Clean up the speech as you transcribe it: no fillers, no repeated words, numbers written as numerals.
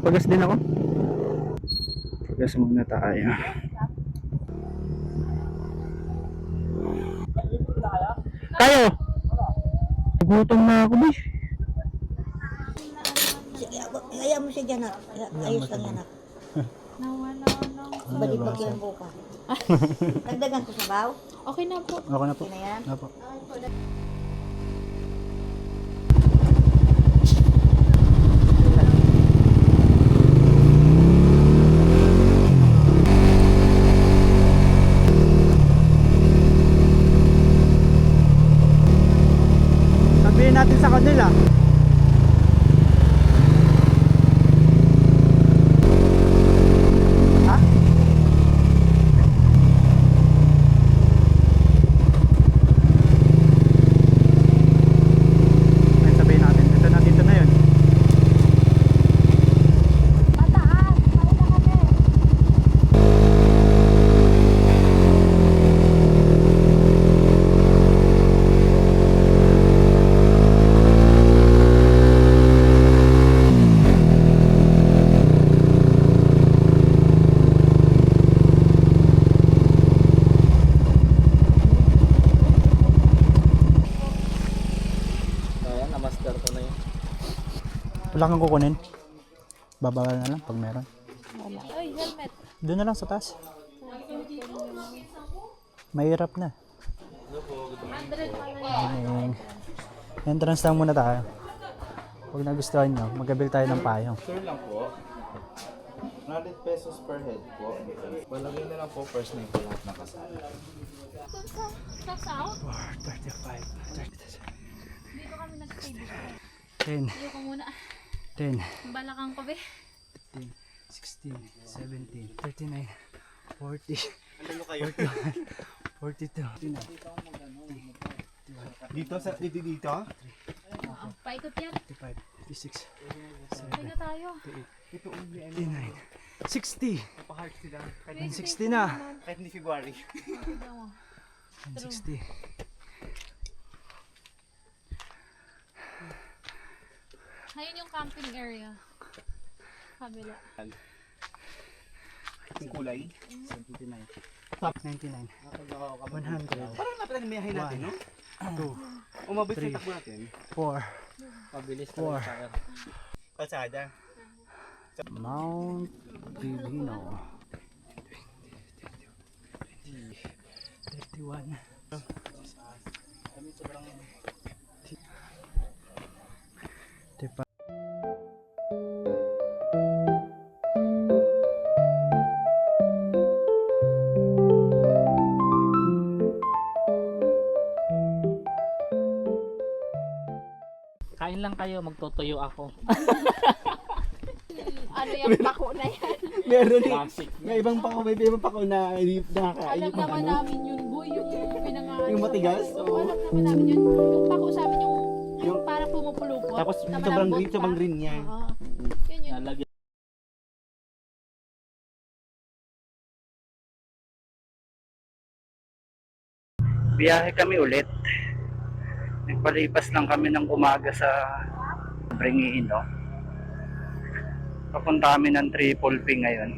papagas din ako. Pagas muna tayo. Tayo! Gutom na ako, boy. Kaya mo siya dyan, ayos lang yan. Nawala lang. Balik pag yan buka. Dagdagan ko sa baw. Okay na po. Okay na po. Okay na yan. Opo. Sabihin natin sa kanila. Ha? Ayun, sabihin natin. Dito na yun. Mataas. Mauna kami. Ayan, na-master ko na yun. Wala kang kukunin. Babawal na lang pag meron. Ay, helmet. Doon na lang sa taas. Mahirap na. Morning. Entrance lang muna tayo. Pag nagustuhan nyo, mag-abil tayo ng payong. Sir lang po. 100 pesos per head po. Palagay na lang po first name po lahat ng kasama. Sa south? 4:35. Dito kami nag-stay dito. 10, Ayoko muna. 10, Balakang ko be. 15, 16, 17, 39, 40, Ano kayo? 41, 42, 49, Dito sa dito? Paikot yan. 55, 56, Paikot tayo. 59, 60, Napaka-heart sila. 60 na. Kahit ni February. Tignan mo. 60. Ayun yung camping area. Kabila. Yung kulay. 79, 99, 100, Parang natin may hahin natin, no? 2, Umabot Three. sa takbo natin. 4, Mabilis 4. Kalsada. Mount Pilino. 31. Diba? Kain lang kayo, magtutuyo ako. Ano yung pako na yan? Meron eh. Classic. May ibang pako na hindi nakakain. Alam naman namin yun, boy. Yung pinangalan. Yung matigas? Oo. Alam naman namin yun. Yung pako sa amin yung parang pumupulupot. Tapos na sobrang malambot pa. green niya. Oo. Yun yun. Lalagyan. Biyahe kami ulit. Nagpalipas lang kami ng umaga sa Bringiino. Papunta kami ng Triple P ngayon.